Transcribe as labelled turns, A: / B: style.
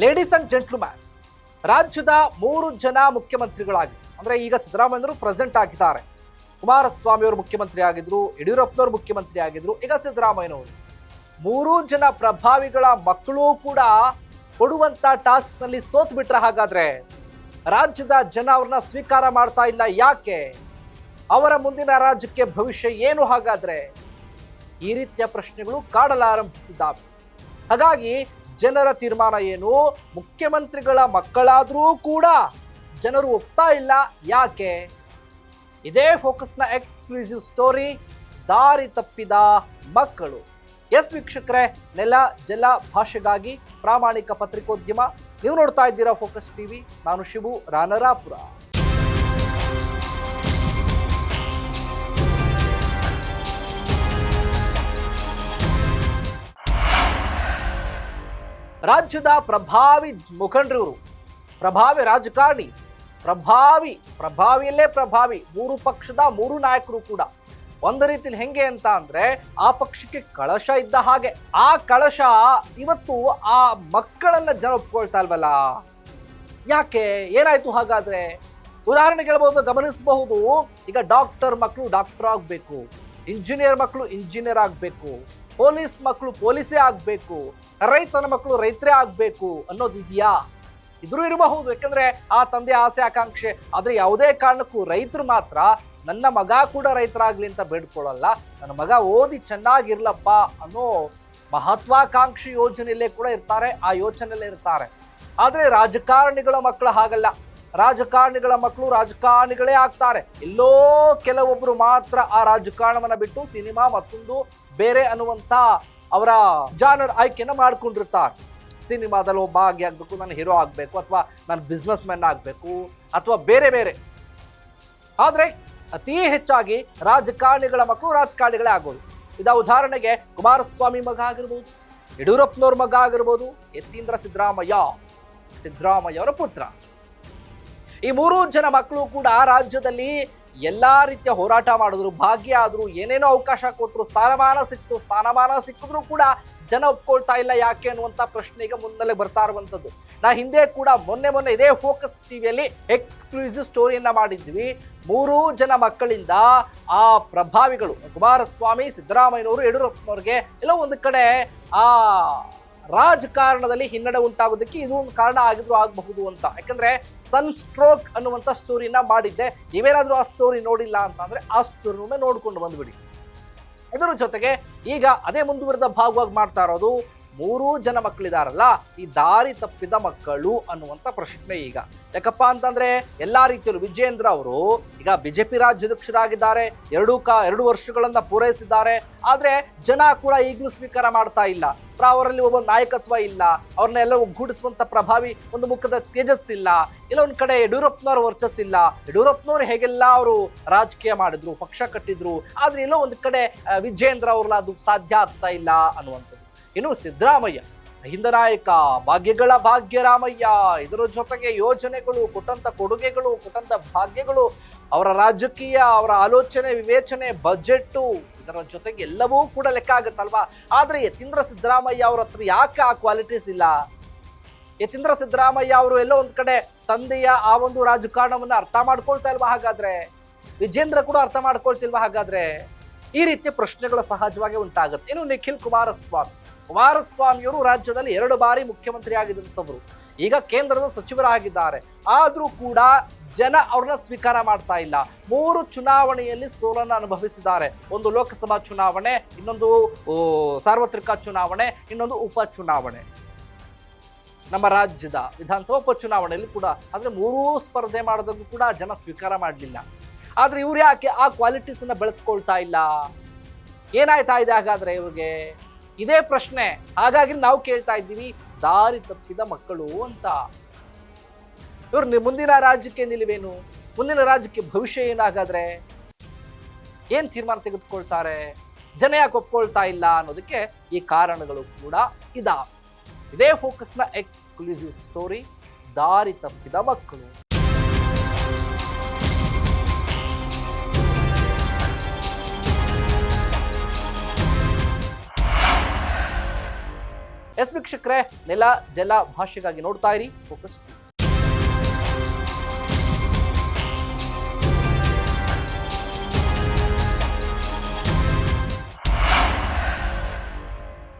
A: Ladies and gentleman, ರಾಜ್ಯದ 3 ಜನ ಮುಖ್ಯಮಂತ್ರಿಗಳಾಗಿದ್ದಾರೆ. ಅಂದ್ರೆ ಈಗ ಸಿದ್ದರಾಮಯ್ಯನವರು ಪ್ರೆಸೆಂಟ್ ಆಗಿದ್ದಾರೆ, ಕುಮಾರಸ್ವಾಮಿ ಅವರು ಮುಖ್ಯಮಂತ್ರಿ ಆಗಿದ್ರು, ಯಡಿಯೂರಪ್ಪನವರು ಮುಖ್ಯಮಂತ್ರಿ ಆಗಿದ್ರು, ಈಗ ಸಿದ್ದರಾಮಯ್ಯನವರು. 3 ಜನ ಪ್ರಭಾವಿಗಳ ಮಕ್ಕಳು ಕೂಡ ಕೊಡುವಂತ ಟಾಸ್ಕ್ ನಲ್ಲಿ ಸೋತ್ ಬಿಟ್ರೆ ಹಾಗಾದ್ರೆ ರಾಜ್ಯದ ಜನ ಅವ್ರನ್ನ ಸ್ವೀಕಾರ ಮಾಡ್ತಾ ಇಲ್ಲ ಯಾಕೆ? ಅವರ ಮುಂದಿನ ರಾಜ್ಯಕ್ಕೆ ಭವಿಷ್ಯ ಏನು ಹಾಗಾದ್ರೆ? ಈ ರೀತಿಯ ಪ್ರಶ್ನೆಗಳು ಕಾಡಲಾರಂಭಿಸಿದ್ದಾವೆ. ಹಾಗಾಗಿ ಜನರ ತೀರ್ಮಾನ ಏನು? ಮುಖ್ಯಮಂತ್ರಿಗಳ ಮಕ್ಕಳಾದರೂ ಕೂಡ ಜನರು ಒಪ್ತಾ ಇಲ್ಲ ಯಾಕೆ? ಇದೇ ಫೋಕಸ್ನ ಎಕ್ಸ್ಕ್ಲೂಸಿವ್ ಸ್ಟೋರಿ, ದಾರಿ ತಪ್ಪಿದ ಮಕ್ಕಳು. ಎಸ್ ವೀಕ್ಷಕರೇ, ನೆಲ ಜಲ ಭಾಷೆಗಾಗಿ ಪ್ರಾಮಾಣಿಕ ಪತ್ರಿಕೋದ್ಯಮ. ನೀವು ನೋಡ್ತಾ ಇದ್ದೀರಾ ಫೋಕಸ್ ಟಿವಿ. ನಾನು ಶಿವು ರಾನರಾಪುರ. ರಾಜ್ಯದ ಪ್ರಭಾವಿ ಮುಖಂಡರು, ಪ್ರಭಾವಿ ರಾಜಕಾರಣಿ, ಪ್ರಭಾವಿಯಲ್ಲೇ ಪ್ರಭಾವಿ, 3 ಪಕ್ಷದ 3 ನಾಯಕರು ಕೂಡ ಒಂದು ರೀತಿಯಲ್ಲಿ ಹೆಂಗೆ ಅಂತ ಅಂದ್ರೆ ಆ ಪಕ್ಷಕ್ಕೆ ಕಳಶ ಇದ್ದ ಹಾಗೆ. ಆ ಕಳಶ ಇವತ್ತು ಆ ಮಕ್ಕಳನ್ನ ಜನ ಒಪ್ಕೊಳ್ತಾ ಇಲ್ವಲ್ಲ ಯಾಕೆ? ಏನಾಯ್ತು ಹಾಗಾದ್ರೆ? ಉದಾಹರಣೆಗೆ ಹೇಳ್ಬಹುದು, ಗಮನಿಸಬಹುದು. ಈಗ ಡಾಕ್ಟರ್ ಮಕ್ಕಳು ಡಾಕ್ಟರ್ ಆಗ್ಬೇಕು, ಇಂಜಿನಿಯರ್ ಮಕ್ಕಳು ಇಂಜಿನಿಯರ್ ಆಗ್ಬೇಕು, ಪೊಲೀಸ್ ಮಕ್ಕಳು ಪೊಲೀಸೇ ಆಗ್ಬೇಕು, ರೈತನ ಮಕ್ಕಳು ರೈತರೇ ಆಗ್ಬೇಕು ಅನ್ನೋದಿದೆಯಾ? ಇದ್ರೂ ಇರಬಹುದು, ಯಾಕಂದ್ರೆ ಆ ತಂದೆ ಆಸೆ ಆಕಾಂಕ್ಷೆ. ಆದ್ರೆ ಯಾವುದೇ ಕಾರಣಕ್ಕೂ ರೈತರು ಮಾತ್ರ ನನ್ನ ಮಗ ಕೂಡ ರೈತರಾಗ್ಲಿ ಅಂತ ಬೇಡ್ಕೊಳ್ಳಲ್ಲ, ನನ್ನ ಮಗ ಓದಿ ಚೆನ್ನಾಗಿರ್ಲಪ್ಪ ಅನ್ನೋ ಮಹತ್ವಾಕಾಂಕ್ಷಿ ಯೋಜನೆಯಲ್ಲೇ ಕೂಡ ಇರ್ತಾರೆ, ಆ ಯೋಚನೆಯಲ್ಲೇ ಇರ್ತಾರೆ. ಆದ್ರೆ ರಾಜಕಾರಣಿಗಳ ಮಕ್ಕಳು ಹಾಗಲ್ಲ. ರಾಜಕಾರಣಿಗಳ ಮಕ್ಕಳು ರಾಜಕಾರಣಿಗಳೇ ಆಗ್ತಾರೆ. ಎಲ್ಲೋ ಕೆಲವೊಬ್ರು ಮಾತ್ರ ಆ ರಾಜಕಾರಣವನ್ನ ಬಿಟ್ಟು ಸಿನಿಮಾ ಮತ್ತೊಂದು ಬೇರೆ ಅನ್ನುವಂತ ಅವರ ಜಾನರ್ ಆಯ್ಕೆನ ಮಾಡ್ಕೊಂಡಿರ್ತಾರೆ. ಸಿನಿಮಾದಲ್ಲಿ ಒಬ್ಬ ಆಗಿ ಆಗ್ಬೇಕು, ನಾನು ಹೀರೋ ಆಗ್ಬೇಕು, ಅಥವಾ ನಾನು ಬಿಸ್ನೆಸ್ ಮ್ಯಾನ್ ಆಗ್ಬೇಕು, ಅಥವಾ ಬೇರೆ ಬೇರೆ. ಆದ್ರೆ ಅತಿ ಹೆಚ್ಚಾಗಿ ರಾಜಕಾರಣಿಗಳ ಮಕ್ಕಳು ರಾಜಕಾರಣಿಗಳೇ ಆಗೋದು. ಇದ ಉದಾಹರಣೆಗೆ ಕುಮಾರಸ್ವಾಮಿ ಮಗ ಆಗಿರ್ಬೋದು, ಯಡಿಯೂರಪ್ಪನವ್ರ ಮಗ ಆಗಿರ್ಬೋದು, ಯತೀಂದ್ರ ಸಿದ್ದರಾಮಯ್ಯ ಅವರ ಪುತ್ರ. ಈ 3 ಜನ ಮಕ್ಕಳು ಕೂಡ ರಾಜ್ಯದಲ್ಲಿ ಎಲ್ಲಾ ರೀತಿಯ ಹೋರಾಟ ಮಾಡಿದ್ರು, ಭಾಗ್ಯ ಆದ್ರು, ಏನೇನೋ ಅವಕಾಶ ಕೊಟ್ಟರು, ಸ್ಥಾನಮಾನ ಸಿಕ್ಕಿದ್ರು ಕೂಡ ಜನ ಒಪ್ಕೊಳ್ತಾ ಇಲ್ಲ ಯಾಕೆ ಅನ್ನುವಂತ ಪ್ರಶ್ನೆ ಈಗ ಮುನ್ನೆಲೆ ಬರ್ತಾ ಇರುವಂತದ್ದು. ನಾ ಹಿಂದೆ ಕೂಡ ಮೊನ್ನೆ ಇದೇ ಫೋಕಸ್ ಟಿವಿಯಲ್ಲಿ ಎಕ್ಸ್ಕ್ಲೂಸಿವ್ ಸ್ಟೋರಿಯನ್ನ ಮಾಡಿದ್ವಿ. 3 ಜನ ಮಕ್ಕಳಿಂದ ಆ ಪ್ರಭಾವಿಗಳು ಕುಮಾರಸ್ವಾಮಿ, ಸಿದ್ದರಾಮಯ್ಯನವರು, ಯಡಿಯೂರಪ್ಪನವ್ರಿಗೆ ಎಲ್ಲೋ ಒಂದು ಕಡೆ ಆ ರಾಜಕಾರಣದಲ್ಲಿ ಹಿನ್ನಡೆ ಉಂಟಾಗೋದಕ್ಕೆ ಇದು ಒಂದು ಕಾರಣ ಆಗಿದ್ರು ಆಗಬಹುದು ಅಂತ. ಯಾಕಂದ್ರೆ ಸನ್ ಸ್ಟ್ರೋಕ್ ಅನ್ನುವಂಥ ಸ್ಟೋರಿನ ಮಾಡಿದ್ದೆ. ನೀವೇನಾದ್ರೂ ಆ ಸ್ಟೋರಿ ನೋಡಿಲ್ಲ ಅಂತಂದ್ರೆ ಆ ಸ್ಟೋರಿನೊಮ್ಮೆ ನೋಡ್ಕೊಂಡು ಬಂದ್ಬಿಡಿ. ಇದರ ಜೊತೆಗೆ ಈಗ ಅದೇ ಮುಂದುವರೆದ ಭಾಗವಾಗಿ ಮಾಡ್ತಾ ಇರೋದು 3 ಜನ ಮಕ್ಕಳಿದಾರಲ್ಲ, ಈ ದಾರಿ ತಪ್ಪಿದ ಮಕ್ಕಳು ಅನ್ನುವಂಥ ಪ್ರಶ್ನೆ ಈಗ. ಯಾಕಪ್ಪ ಅಂತಂದ್ರೆ ಎಲ್ಲಾ ರೀತಿಯಲ್ಲೂ ವಿಜೇಂದ್ರ ಅವರು ಈಗ ಬಿಜೆಪಿ ರಾಜ್ಯಾಧ್ಯಕ್ಷರಾಗಿದ್ದಾರೆ, 2 ವರ್ಷಗಳನ್ನ ಪೂರೈಸಿದ್ದಾರೆ. ಆದ್ರೆ ಜನ ಕೂಡ ಈಗಲೂ ಸ್ವೀಕಾರ ಮಾಡ್ತಾ ಇಲ್ಲ. ಅವರಲ್ಲಿ ಒಬ್ಬ ನಾಯಕತ್ವ ಇಲ್ಲ, ಅವ್ರನ್ನೆಲ್ಲ ಒಗ್ಗೂಡಿಸುವಂತ ಪ್ರಭಾವಿ ಒಂದು ಮುಖದ ತೇಜಸ್ಸಿಲ್ಲ. ಇಲ್ಲ ಒಂದ್ ಕಡೆ ಯಡಿಯೂರಪ್ಪನವ್ರ ವರ್ಚಸ್ಸಿಲ್ಲ. ಯಡಿಯೂರಪ್ಪನವ್ರು ಹೇಗೆಲ್ಲ ಅವರು ರಾಜಕೀಯ ಮಾಡಿದ್ರು, ಪಕ್ಷ ಕಟ್ಟಿದ್ರು, ಆದ್ರೆ ಎಲ್ಲೋ ಒಂದ್ ಕಡೆ ವಿಜೇಂದ್ರ ಅವ್ರನ್ನ ಅದು ಸಾಧ್ಯ ಆಗ್ತಾ ಇಲ್ಲ ಅನ್ನುವಂಥದ್ದು. ಇನ್ನು ಸಿದ್ದರಾಮಯ್ಯ ಹಿಂದ ನಾಯಕ, ಭಾಗ್ಯಗಳ ಭಾಗ್ಯರಾಮಯ್ಯ. ಇದರ ಜೊತೆಗೆ ಯೋಜನೆಗಳು, ಕೊಟ್ಟಂತ ಕೊಡುಗೆಗಳು, ಕೊಟ್ಟಂತ ಭಾಗ್ಯಗಳು, ಅವರ ರಾಜಕೀಯ, ಅವರ ಆಲೋಚನೆ, ವಿವೇಚನೆ, ಬಜೆಟ್ಟು, ಇದರ ಜೊತೆಗೆ ಎಲ್ಲವೂ ಕೂಡ ಲೆಕ್ಕ ಆಗುತ್ತಲ್ವಾ. ಆದ್ರೆ ಯತೀಂದ್ರ ಸಿದ್ದರಾಮಯ್ಯ ಅವ್ರ ಹತ್ರ ಯಾಕೆ ಆ ಕ್ವಾಲಿಟೀಸ್ ಇಲ್ಲ? ಯತೀಂದ್ರ ಸಿದ್ದರಾಮಯ್ಯ ಅವರು ಎಲ್ಲೋ ಒಂದ್ ಕಡೆ ತಂದೆಯ ಆ ಒಂದು ರಾಜಕಾರಣವನ್ನ ಅರ್ಥ ಮಾಡ್ಕೊಳ್ತಾ ಇಲ್ವಾ ಹಾಗಾದ್ರೆ? ವಿಜೇಂದ್ರ ಕೂಡ ಅರ್ಥ ಮಾಡ್ಕೊಳ್ತಿಲ್ವಾ ಹಾಗಾದ್ರೆ? ಈ ರೀತಿಯ ಪ್ರಶ್ನೆಗಳು ಸಹಜವಾಗಿ ಉಂಟಾಗುತ್ತೆ. ಇನ್ನು ನಿಖಿಲ್ ಕುಮಾರಸ್ವಾಮಿಯವರು ರಾಜ್ಯದಲ್ಲಿ 2 ಬಾರಿ ಮುಖ್ಯಮಂತ್ರಿ ಆಗಿದ್ದಂಥವ್ರು, ಈಗ ಕೇಂದ್ರದ ಸಚಿವರಾಗಿದ್ದಾರೆ. ಆದ್ರೂ ಕೂಡ ಜನ ಅವ್ರನ್ನ ಸ್ವೀಕಾರ ಮಾಡ್ತಾ ಇಲ್ಲ. 3 ಚುನಾವಣೆಯಲ್ಲಿ ಸೋಲನ್ನು ಅನುಭವಿಸಿದ್ದಾರೆ. ಒಂದು ಲೋಕಸಭಾ ಚುನಾವಣೆ, ಇನ್ನೊಂದು ಸಾರ್ವತ್ರಿಕ ಚುನಾವಣೆ, ಇನ್ನೊಂದು ಉಪಚುನಾವಣೆ. ನಮ್ಮ ರಾಜ್ಯದ ವಿಧಾನಸಭಾ ಉಪಚುನಾವಣೆಯಲ್ಲಿ ಕೂಡ. ಆದ್ರೆ 3 ಸ್ಪರ್ಧೆ ಮಾಡೋದಕ್ಕೂ ಕೂಡ ಜನ ಸ್ವೀಕಾರ ಮಾಡಲಿಲ್ಲ. ಆದ್ರೆ ಇವ್ರು ಯಾಕೆ ಆ ಕ್ವಾಲಿಟೀಸ್ ಅನ್ನ ಬೆಳೆಸ್ಕೊಳ್ತಾ ಇಲ್ಲ? ಏನಾಯ್ತಾ ಇದೆ ಹಾಗಾದ್ರೆ ಇವ್ರಿಗೆ? ಇದೇ ಪ್ರಶ್ನೆ. ಹಾಗಾಗಿ ನಾವು ಕೇಳ್ತಾ ಇದ್ದೀವಿ, ದಾರಿ ತಪ್ಪಿದ ಮಕ್ಕಳು ಅಂತ. ಇವ್ರು ಮುಂದಿನ ರಾಜ್ಯಕ್ಕೆ ನಿಲುವೇನು? ಮುಂದಿನ ರಾಜ್ಯಕ್ಕೆ ಭವಿಷ್ಯ ಏನಾಗಾದ್ರೆ? ಏನ್ ತೀರ್ಮಾನ ತೆಗೆದುಕೊಳ್ತಾರೆ? ಜನ ಯಾಕೆ ಒಪ್ಕೊಳ್ತಾ ಇಲ್ಲ ಅನ್ನೋದಕ್ಕೆ ಈ ಕಾರಣಗಳು ಕೂಡ ಇದಾವೆ. ಇದೇ ಫೋಕಸ್ನ ಎಕ್ಸ್ಕ್ಲೂಸಿವ್ ಸ್ಟೋರಿ, ದಾರಿ ತಪ್ಪಿದ ಮಕ್ಕಳು. ವೀಕ್ಷಕರೇ, ನೆಲ ಜಲ ಭಾಷೆಗಾಗಿ ನೋಡ್ತಾ ಇರಿ ಫೋಕಸ್.